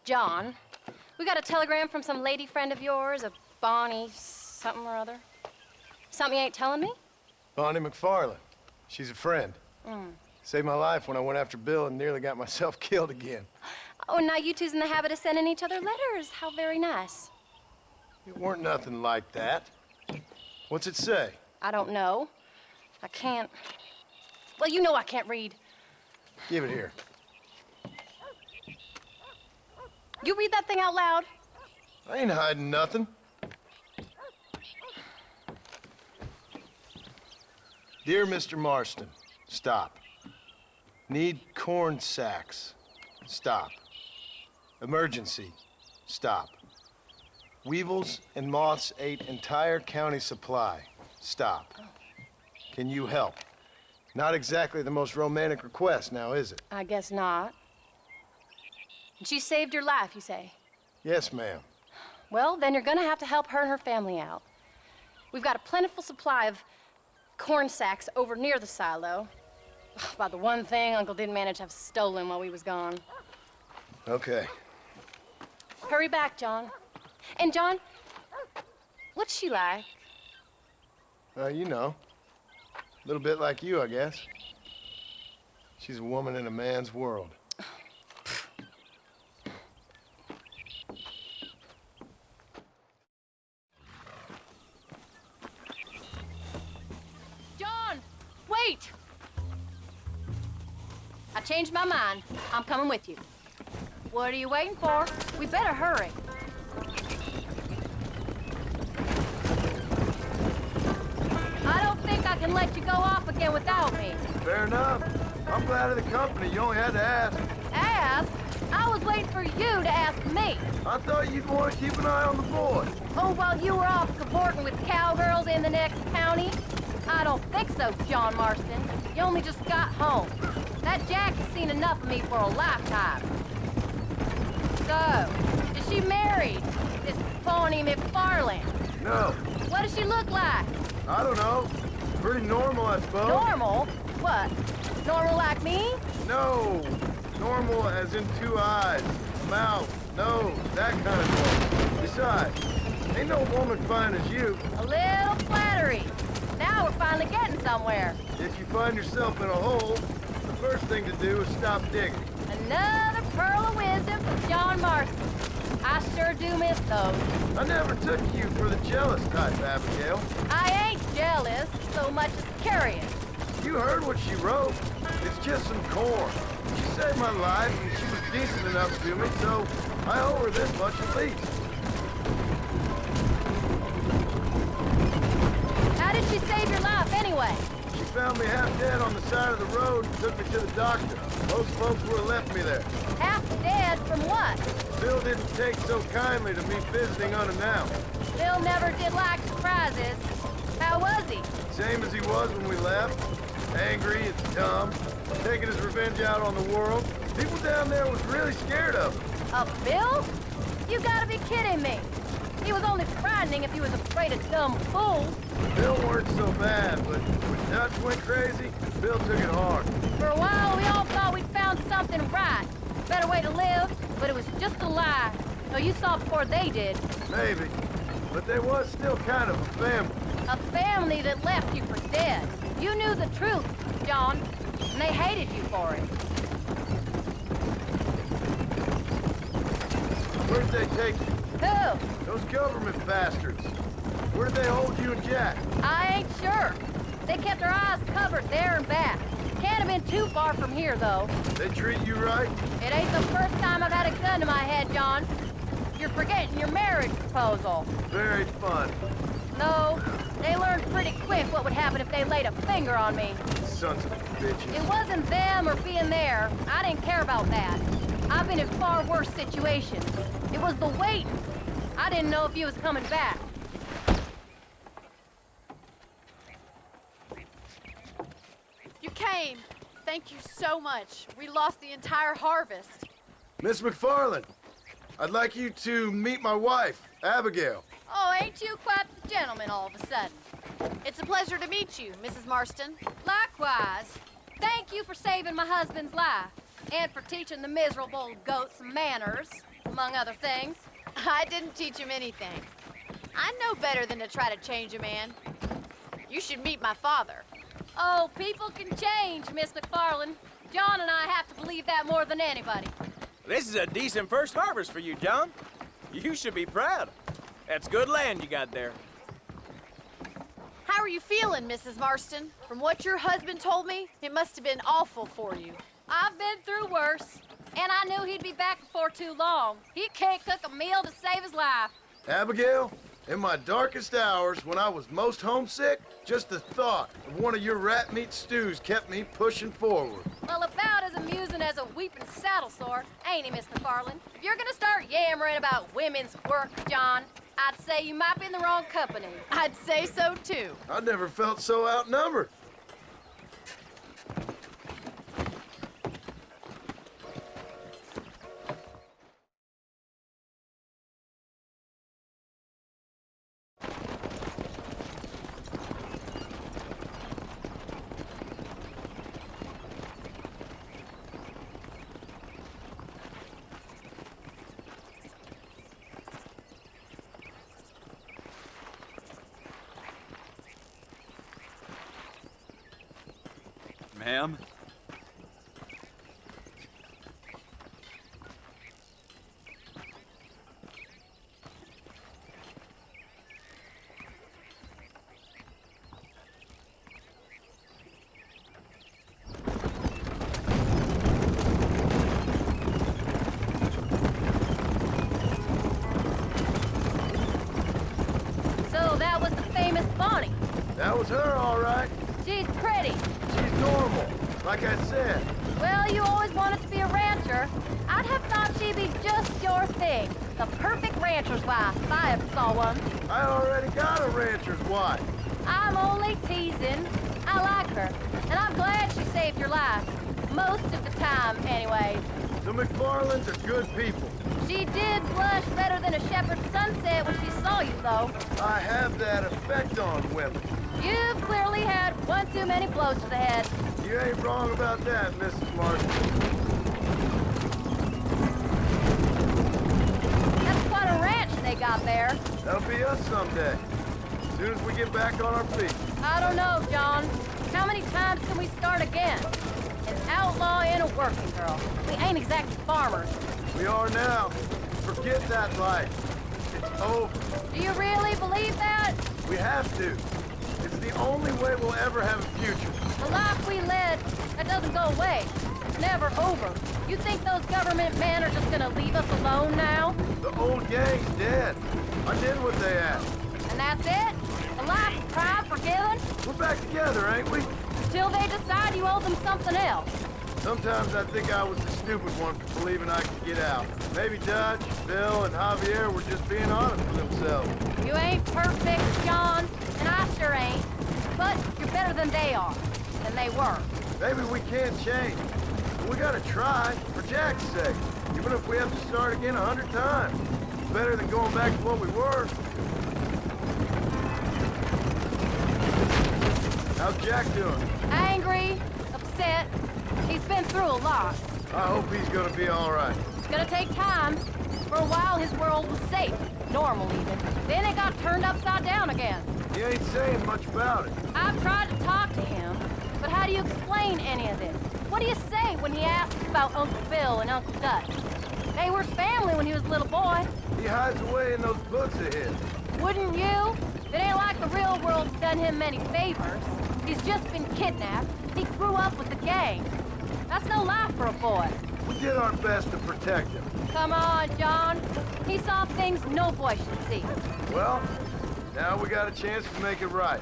John, we got a telegram from some lady friend of yours, a Bonnie something or other. Something you ain't telling me? Bonnie McFarland. She's a friend. Saved my life when I went after Bill and nearly got myself killed again. Oh, and now you two's in the habit of sending each other letters. How very nice. It weren't nothing like that. What's it say? I don't know. I can't... Well, you know I can't read. Give it here. You read that thing out loud? I ain't hiding nothing. Dear Mr. Marston, stop. Need corn sacks. Stop. Emergency. Stop. Weevils and moths ate entire county supply. Stop. Can you help? Not exactly the most romantic request now, is it? I guess not. She saved your life, you say? Yes, ma'am. Well, then you're gonna have to help her and her family out. We've got a plentiful supply of corn sacks over near the silo. About the one thing Uncle didn't manage to have stolen while we was gone. Okay. Hurry back, John. And John, what's she like? You know. A little bit like you, I guess. She's a woman in a man's world. John, wait! I changed my mind. I'm coming with you. What are you waiting for? We better hurry. I don't think I can let you go off again without me. Fair enough. I'm glad of the company. You only had to ask. Ask? I was waiting for you to ask me. I thought you'd want to keep an eye on the boy. Oh, while you were off cavorting with cowgirls in the next county? I don't think so, John Marston. You only just got home. That Jack has seen enough of me for a lifetime. So, is she married? This Bonnie McFarland? No. What does she look like? I don't know. Pretty normal, I suppose. Normal? What? Normal like me? No. Normal as in 2 eyes, mouth, nose, that kind of normal. Besides, ain't no woman fine as you. A little flattery. Now we're finally getting somewhere. If you find yourself in a hole, the first thing to do is stop digging. Another pearl of wisdom from John Marston. I sure do miss those. I never took you for the jealous type, Abigail. I ain't jealous so much as curious. You heard what she wrote. It's just some corn. She saved my life, and she was decent enough to me, so I owe her this much at least. How did she save your life anyway? She found me half dead on the side of the road and took me to the doctor. Most folks would have left me there. Half dead from what? Bill didn't take so kindly to me visiting unannounced. Bill never did like surprises. How was he? Same as he was when we left. Angry and dumb, taking his revenge out on the world. People down there was really scared of him. Of Bill? You gotta be kidding me. He was only frightening if he was afraid of dumb fools. Bill weren't so bad, but when Dutch went crazy, Bill took it hard. For a while, we all thought we'd found something right. Better way to live, but it was just a lie. No, you saw before they did. Maybe, but they was still kind of a family. A family that left you for dead. You knew the truth, John, and they hated you for it. Where'd they take you? Who? Those government bastards. Where did they hold you and Jack? I ain't sure. They kept their eyes covered there and back. Can't have been too far from here, though. They treat you right? It ain't the first time I've had a gun to my head, John. You're forgetting your marriage proposal. Very fun. No, they learned pretty quick what would happen if they laid a finger on me. Sons of bitches. It wasn't them or being there. I didn't care about that. I've been in far worse situations. It was the waiting. I didn't know if you was coming back. You came. Thank you so much. We lost the entire harvest. Miss McFarland, I'd like you to meet my wife, Abigail. Oh, ain't you quite the gentleman all of a sudden? It's a pleasure to meet you, Mrs. Marston. Likewise. Thank you for saving my husband's life. And for teaching the miserable goats manners, among other things. I didn't teach him anything. I know better than to try to change a man. You should meet my father. Oh, people can change, Miss McFarland. John and I have to believe that more than anybody. This is a decent first harvest for you, John. You should be proud. That's good land you got there. How are you feeling, Mrs. Marston? From what your husband told me, it must have been awful for you. I've been through worse, and I knew he'd be back before too long. He can't cook a meal to save his life. Abigail, in my darkest hours, when I was most homesick, just the thought of one of your rat meat stews kept me pushing forward. Well, about as amusing as a weeping saddle sore, ain't he, Miss McFarland? If you're gonna start yammering about women's work, John, I'd say you might be in the wrong company. I'd say so, too. I never felt so outnumbered. Ma'am? So that was the famous Bonnie. That was her, all right. She's pretty. She's normal, like I said. Well, you always wanted to be a rancher. I'd have thought she'd be just your thing. The perfect rancher's wife, if I ever saw one. I already got a rancher's wife. I'm only teasing. I like her, and I'm glad she saved your life. Most of the time, anyway. The McFarlands are good people. She did blush better than a shepherd's sunset when she saw you, though. I have that effect on women. You've clearly had one too many blows to the head. You ain't wrong about that, Mrs. Marston. That's quite a ranch they got there. That'll be us someday. As soon as we get back on our feet. I don't know, John. How many times can we start again? An outlaw and a working girl. We ain't exactly farmers. We are now. Forget that life. It's over. Do you really believe that? We have to. It's the only way we'll ever have a future. The life we led, that doesn't go away. It's never over. You think those government men are just gonna leave us alone now? The old gang's dead. I did what they asked. And that's it? A life of pride forgiven? We're back together, ain't we? Till they decide you owe them something else. Sometimes I think I was the stupid one for believing I could get out. Maybe Dutch, Bill, and Javier were just being honest with themselves. You ain't perfect, John, and I sure ain't. But you're better than they are. Than they were. Maybe we can't change. But we gotta try, for Jack's sake. Even if we have to start again 100 times. It's better than going back to what we were. How's Jack doing? Angry, upset. He's been through a lot. I hope he's gonna be all right. It's gonna take time. For a while, his world was safe. Normal, even. Then it got turned upside down again. He ain't saying much about it. I've tried to talk to him, but how do you explain any of this? What do you say when he asks about Uncle Bill and Uncle Dutch? They were family when he was a little boy. He hides away in those books of his. Wouldn't you? It ain't like the real world's done him many favors. He's just been kidnapped. He grew up with the gang. That's no life for a boy. We did our best to protect him. Come on, John. He saw things no boy should see. Well, now we got a chance to make it right.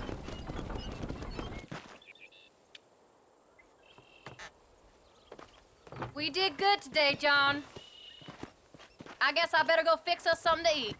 We did good today, John. I guess I better go fix us something to eat.